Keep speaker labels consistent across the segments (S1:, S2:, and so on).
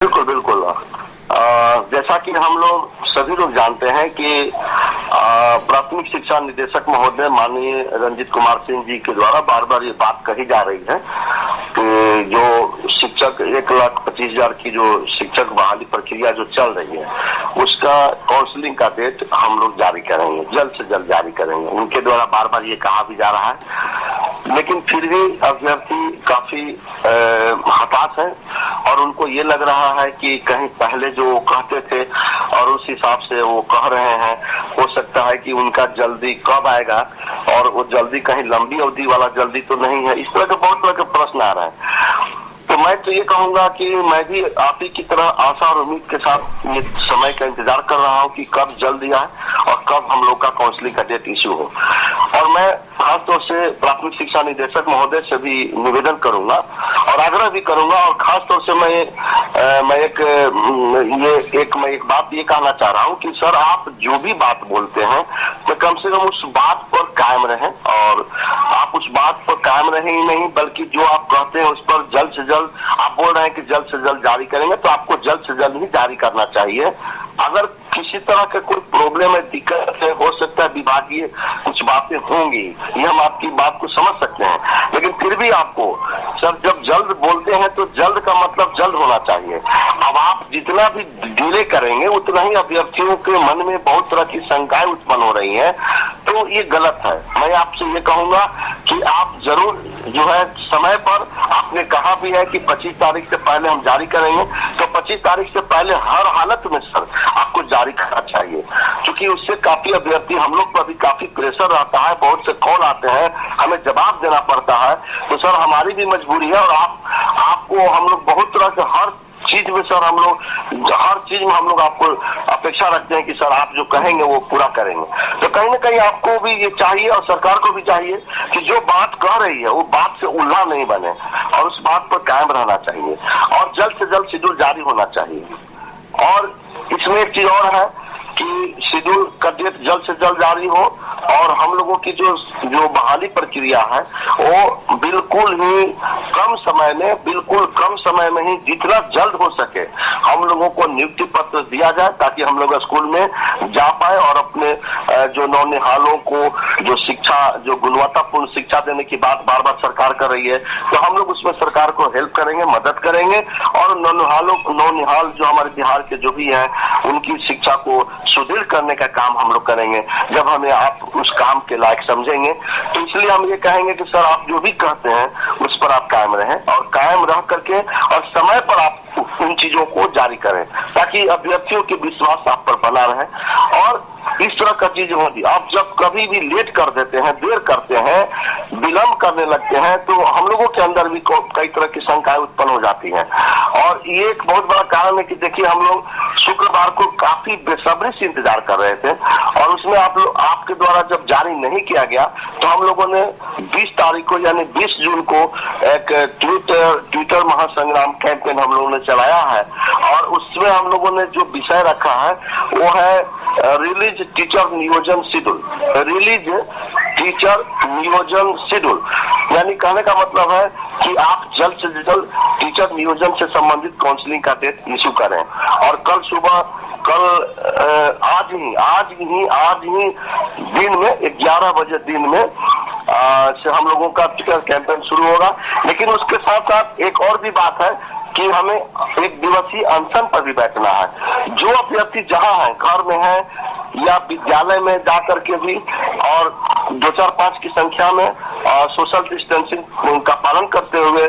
S1: बिल्कुल बिल्कुल। जैसा कि हम लोग सभी लोग जानते हैं कि प्राथमिक शिक्षा निदेशक महोदय माननीय रंजीत कुमार सिंह जी के द्वारा बार बार ये बात कही जा रही है कि जो शिक्षक 1,25,000 की जो शिक्षक बहाली प्रक्रिया जो चल रही है उसका काउंसलिंग का डेट हम लोग जारी करेंगे, जल्द से जल्द जारी करेंगे। उनके द्वारा बार बार ये कहा भी जा रहा है, लेकिन फिर भी अभ्यर्थी काफी हताश है और उनको ये लग रहा है कि कहीं पहले जो कहते थे और उस हिसाब से वो कह रहे हैं, हो सकता है कि उनका जल्दी कब आएगा और वो जल्दी कहीं लंबी अवधि वाला जल्दी तो नहीं है। इस तरह के बहुत तरह के प्रश्न आ रहे हैं। तो मैं तो ये कहूंगा कि मैं भी आप ही की तरह आशा और उम्मीद के साथ ये समय का इंतजार कर रहा हूँ कि कब जल्दी आए और कब हम लोग का काउंसलिंग का डेट इश्यू हो। और मैं खासतौर से प्राथमिक शिक्षा निदेशक महोदय से भी निवेदन करूंगा और आग्रह भी करूंगा और खासतौर से मैं एक बात ये कहना चाह रहा हूँ कि सर आप जो भी बात बोलते हैं तो कम से कम उस बात पर कायम रहें और आप उस बात पर कायम रहें ही नहीं बल्कि जो आप कहते हैं उस पर जल्द से जल्द, आप बोल रहे हैं कि जल्द से जल्द जारी करेंगे तो आपको जल्द से जल्द ही जारी करना चाहिए। अगर किसी तरह का कोई प्रॉब्लम है, दिक्कत है, हो सकता है विभागीय कुछ बातें होंगी, ये हम आपकी बात को समझ सकते हैं, लेकिन फिर भी आपको सर जब जल्द बोलते हैं तो जल्द का मतलब जल्द होना चाहिए। अब आप जितना भी डिले करेंगे उतना ही अभ्यर्थियों के मन में बहुत तरह की शंकाएं उत्पन्न हो रही हैं, तो ये गलत है। मैं आपसे ये कहूंगा कि आप जरूर जो है समय पर, आपने कहा भी है कि 25 तारीख से पहले हम जारी करेंगे, तो 25 तारीख से पहले हर हालत में सर आपको जारी करना चाहिए, क्योंकि उससे काफी अभ्यर्थी, हम लोग पर भी काफी प्रेशर रहता है, बहुत से कॉल आते हैं, हमें जवाब देना पड़ता है। तो सर हमारी भी मजबूरी है और आपको हम लोग बहुत तरह के हर चीज में सर हर चीज में हम लोग आपको अपेक्षा रखते हैं कि सर आप जो कहेंगे वो पूरा करेंगे। तो कहीं ना कहीं आपको भी ये चाहिए और सरकार को भी चाहिए कि जो बात कह रही है वो बात से उल्हा नहीं बने और उस बात पर कायम रहना चाहिए और जल्द से जल्द शेड्यूल जारी होना चाहिए। और इसमें एक चीज और है कि शेड्यूल का डेट जल्द से जल्द जारी हो और हम लोगों की जो बहाली प्रक्रिया है वो बिल्कुल कम समय में ही जितना जल्द हो सके हम लोगों को नियुक्ति पत्र दिया जाए ताकि हम लोग स्कूल में जा पाए और अपने जो नौनिहालों को जो शिक्षा, जो गुणवत्तापूर्ण शिक्षा देने की बात बार बार सरकार कर रही है, तो हम लोग उसमें सरकार को हेल्प करेंगे, मदद करेंगे और नौनिहाल जो हमारे बिहार के जो भी हैं उनकी शिक्षा को सुदृढ़ करने का काम हम लोग करेंगे जब हमें आप उस काम के लायक समझेंगे। तो इसलिए हम ये कहेंगे कि सर आप जो भी कहते हैं उस पर आप कायम रहें और कायम रह करके और समय पर आप उन चीजों को जारी करें ताकि अभ्यर्थियों के विश्वास आप पर बना रहे। और इस तरह का चीज होगी, आप जब कभी भी लेट कर देते हैं, देर करते हैं, विलंब करने लगते हैं तो हम लोगों के अंदर भी कई तरह की शंकाएं उत्पन्न हो जाती हैं। और ये एक बहुत बड़ा कारण है कि देखिए हम लोग शुक्रवार को काफी बेसब्री से इंतजार कर रहे थे और उसमें आपके द्वारा जब जारी नहीं किया गया तो हम लोगों ने 20 तारीख को यानी 20 जून को एक ट्विटर महासंग्राम कैंपेन हम लोगों ने चलाया है और उसमें हम लोगों ने जो विषय रखा है वो है रिलीज टीचर नियोजन शेड्यूल। रिलीज टीचर नियोजन शेड्यूल यानी कहने का मतलब है कि आप जल्द से जल्द टीचर नियोजन से संबंधित काउंसलिंग का डेट इशू करें और आज ही दिन में 11 बजे दिन में से हम लोगों का टीचर कैंपेन शुरू होगा। लेकिन उसके साथ साथ एक और भी बात है कि हमें एक दिवसीय अनशन पर भी बैठना है। जो अभ्यर्थी जहां है, घर में है या विद्यालय में जा करके भी और 2-4-5 की संख्या में सोशल डिस्टेंसिंग का पालन करते हुए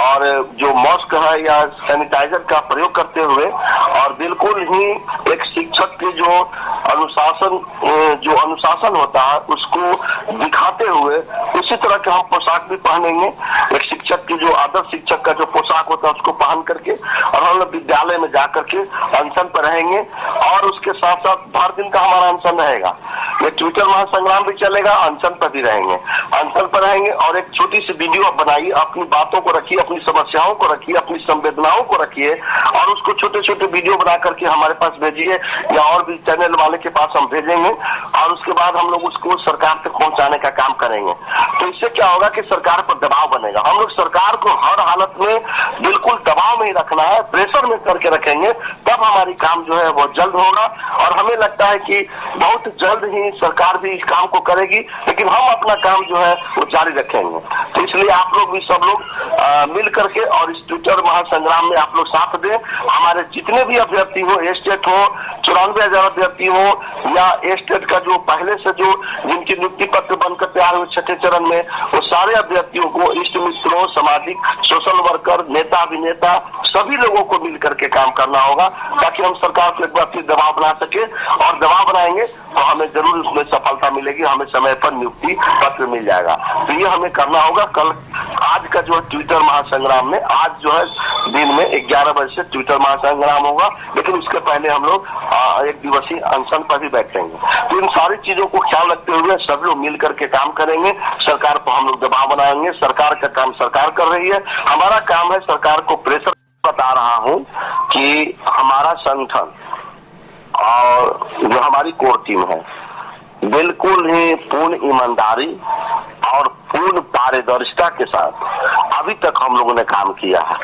S1: और जो मास्क है या सैनिटाइजर का प्रयोग करते हुए और बिल्कुल ही एक शिक्षक के जो अनुशासन होता है उसको दिखाते हुए उसी तरह के हम पोशाक भी पहनेंगे। एक शिक्षक की जो आदर्श शिक्षक का जो पोशाक होता है उसको पहन करके और हम लोग विद्यालय में जाकर के अनशन पर रहेंगे और उसके साथ साथ भर दिन का हमारा अनशन रहेगा। ये ट्विटर महासंग्राम भी चलेगा, अनशन पर भी रहेंगे, अनशन पर रहेंगे। और एक छोटी सी वीडियो आप बनाइए, अपनी बातों को रखिए, अपनी समस्याओं को रखिए, अपनी संवेदनाओं को रखिए और उसको छोटे छोटे वीडियो बना करके हमारे पास भेजिए या और भी चैनल वाले के पास हम भेजेंगे और उसके बाद हम लोग उसको सरकार तक पहुंचाने का काम करेंगे। तो इससे क्या होगा कि सरकार पर दबाव बनेगा। हम लोग सरकार को हर हालत में बिल्कुल दबाव में ही रखना है, प्रेशर में करके रखेंगे, तब हमारी काम जो है वो जल्द होगा। और हमें लगता है कि बहुत जल्द ही सरकार भी इस काम को करेगी, लेकिन हम अपना काम जो है वो जारी रखेंगे। तो इसलिए आप लोग भी सब लोग मिल करके और इस ट्विटर महासंग्राम में आप लोग साथ दें। हमारे जितने भी अभ्यर्थी हो, स्टेट हो, 94,000 अभ्यर्थी हो या स्टेट का जो पहले से जो जिनकी नियुक्ति पत्र बनकर तैयार हुए छठे चरण में, वो सारे अभ्यर्थियों को, इष्ट मित्रों, सामाजिक सोशल वर्कर, नेता अभिनेता सभी लोगों को मिल करके काम करना होगा ताकि हम सरकार को एक बार फिर दबाव बना सके। और दबाव बनाएंगे तो हमें जरूर उसमें सफलता मिलेगी, हमें समय पर नियुक्ति पत्र मिल जाएगा। तो ये हमें करना होगा। कल आज का जो ट्विटर महासंग्राम में, आज जो है दिन में 11 बजे से ट्विटर महासंग्राम होगा, लेकिन उसके पहले हम लोग एक दिवसीय अनशन पर भी बैठेंगे। तो इन सारी चीजों को ख्याल रखते हुए सब लोग मिल करके काम करेंगे। सरकार पर हम लोग दबाव बनाएंगे। सरकार का काम सरकार कर रही है, हमारा काम है सरकार को प्रेशर। बता रहा हूं कि हमारा संगठन और जो हमारी कोर टीम है बिल्कुल ही पूर्ण ईमानदारी और पूर्ण पारदर्शिता के साथ अभी तक हम लोगों ने काम किया है।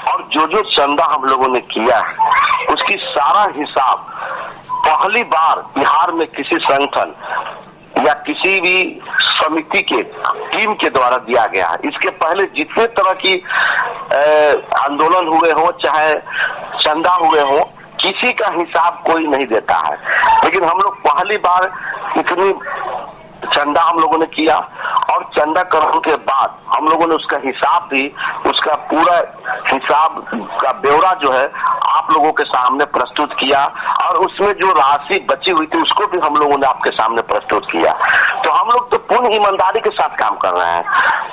S1: और जो जो चंदा हम लोगों ने किया है उसकी सारा हिसाब पहली बार बिहार में किसी संगठन या किसी भी समिति के टीम के द्वारा दिया गया है। इसके पहले जितने तरह की आंदोलन हुए हो, चाहे चंदा हुए हो, किसी का हिसाब कोई नहीं देता है, लेकिन हम लोग पहली बार इतनी चंदा हम लोगों ने किया और चंदा करने के बाद हम लोगों ने उसका हिसाब भी, उसका पूरा हिसाब का ब्यौरा जो है आप लोगों के सामने प्रस्तुत किया और उसमें जो राशि बची हुई थी उसको भी हम लोगों ने आपके सामने प्रस्तुत किया। तो हम लोग तो पूर्ण ईमानदारी के साथ काम कर रहे हैं।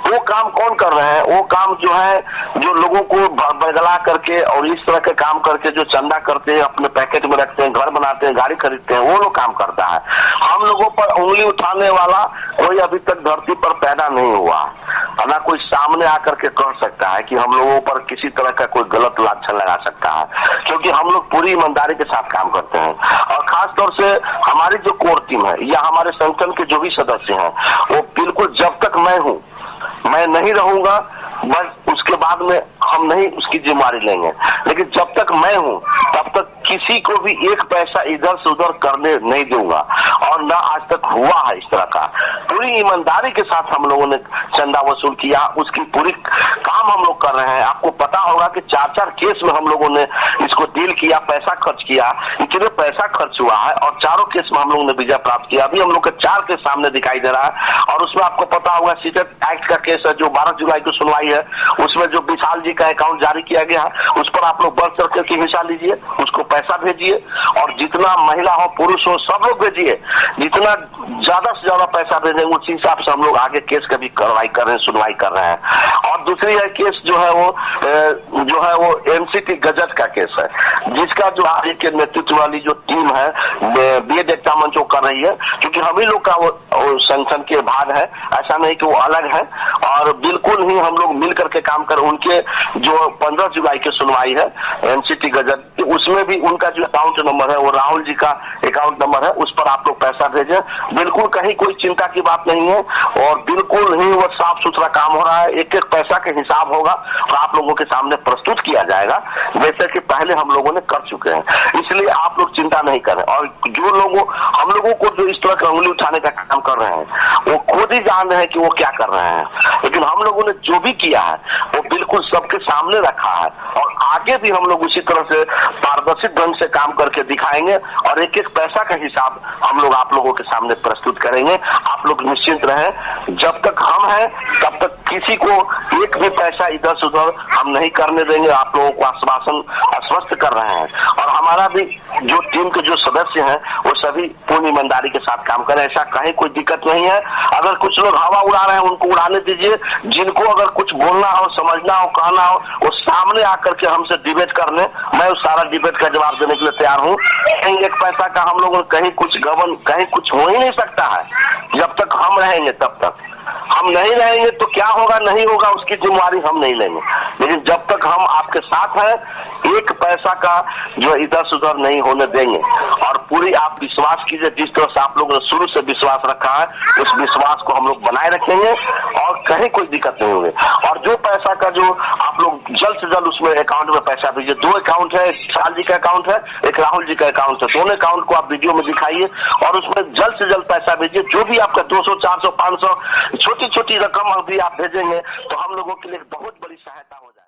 S1: वो काम कौन कर रहे हैं? वो काम जो है जो लोगों को बगला करके और इस तरह के काम करके जो चंदा करते हैं, अपने पैकेट में रखते हैं, घर बनाते हैं, गाड़ी खरीदते हैं, वो लोग काम करता है। हम लोगों पर उंगली उठाने वाला कोई अभी तक धरती पर पैदा नहीं हुआ, ना कोई सामने आकर के कह सकता है कि हम लोगों पर किसी तरह का कोई गलत लांछन लगा सकता है, क्योंकि हम लोग पूरी ईमानदारी के साथ काम करते हैं। और खास तौर से हमारी जो कोर टीम है या हमारे संगठन के जो भी सदस्य हैं, वो बिल्कुल जब तक मैं हूं, मैं नहीं रहूंगा, बस उसके बाद में हम नहीं उसकी जिम्मेदारी लेंगे, लेकिन जब तक मैं हूं तब तक किसी को भी एक पैसा इधर से उधर करने नहीं दूंगा और ना आज तक हुआ है इस तरह का। पूरी ईमानदारी के साथ हम लोगों ने चंदा वसूल किया, उसकी पूरी काम हम लोग कर रहे हैं। आपको पता होगा कि 4-4 केस में हम लोगों ने इसको डील किया, पैसा खर्च किया, इतने पैसा खर्च हुआ है और चारों केस में हम लोगों ने विजय प्राप्त किया। अभी हम लोग के 4 केस सामने दिखाई दे रहा है और उसमें आपको पता होगा सीटेट एक्ट का केस है जो 12 जुलाई को सुनवाई है, उसमें जो विशाल जी का अकाउंट जारी किया गया है उस पर आप लोग बढ़ चढ़ के हिस्सा लीजिए, उसको पैसा भेजिए और जितना महिला हो पुरुष हो सब लोग भेजिए, जितना ज्यादा से ज्यादा पैसा भेजेंगे उस हिसाब से हम लोग आगे केस का भी कार्रवाई कर रहे हैं, सुनवाई कर रहे हैं। और दूसरी है केस जो है वो एमसीटी गजट का केस है, जिसका जो आगे के नेतृत्व वाली जो टीम है बीएड एकता मंच वो कर रही है, क्योंकि हम ही लोग का वो संगठन के भाग है, ऐसा नहीं कि वो अलग है। और बिल्कुल ही हम लोग मिल करके काम कर, उनके जो 15 जुलाई की सुनवाई है एमसीटी गजट, उसमें भी उनका जो अकाउंट नंबर है वो राहुल जी का अकाउंट नंबर है, उस पर आप लोग पैसा भेजें। बिल्कुल कहीं कोई चिंता की बात नहीं है और बिल्कुल ही वो साफ सुथरा काम हो रहा है। एक एक पैसा के हिसाब होगा और आप लोगों के सामने प्रस्तुत किया जाएगा जैसे कि पहले हम लोगों ने कर चुके हैं, इसलिए आप लोग चिंता नहीं करें। और जो लोगों हम लोगों को जो इस तरह का उंगली उठाने का काम कर रहे हैं वो खुद ही जान रहे हैं कि वो क्या कर रहे हैं, लेकिन हम लोगों ने जो भी किया है वो बिल्कुल सबके सामने रखा है और आगे भी हम लोग उसी तरह से पारदर्शी ढंग से काम करके दिखाएंगे और एक एक पैसा का हिसाब हम लोग आप लोगों के सामने प्रस्तुत करेंगे। आप लोग निश्चिंत रहें, जब तक हम हैं तब तक किसी को एक भी पैसा इधर से उधर हम नहीं करने देंगे। आप लोगों को आश्वासन आश्वस्त कर रहे हैं और हमारे हमारा भी जो टीम के जो सदस्य हैं वो सभी पूर्ण ईमानदारी के साथ काम करें, ऐसा कहीं कोई दिक्कत नहीं है। अगर कुछ लोग हवा उड़ा रहे हैं उनको उड़ाने दीजिए, जिनको अगर कुछ बोलना हो, समझना हो, कहना हो, वो सामने आकर के हमसे डिबेट कर लें, मैं उस सारा डिबेट का जवाब देने के लिए तैयार हूँ। कहीं एक पैसा का हम लोग कहीं कुछ गबन कहीं कुछ हो ही नहीं सकता है, जब तक हम रहेंगे तब तक। हम नहीं रहेंगे तो क्या होगा नहीं होगा उसकी जिम्मेवारी हम नहीं लेंगे, लेकिन जब तक हम आपके साथ हैं एक पैसा का जो इधर से उधर नहीं होने देंगे। और पूरी आप विश्वास कीजिए, जिस तरह से आप लोगों ने शुरू से विश्वास रखा है उस विश्वास को हम लोग बनाए रखेंगे और कहीं कोई दिक्कत नहीं होगी। और जो पैसा का जो आप लोग जल्द से जल्द उसमें अकाउंट में पैसा भेजिए। 2 अकाउंट है, एक विशाल जी का अकाउंट है, एक राहुल जी का अकाउंट है, दोनों अकाउंट को आप वीडियो में दिखाइए और उसमें जल्द से जल्द पैसा भेजिए। जो भी आपका 200, 400, 500 छोटी छोटी रकम अभी आप भेजेंगे तो हम लोगों के लिए बहुत बड़ी सहायता हो जाएगी।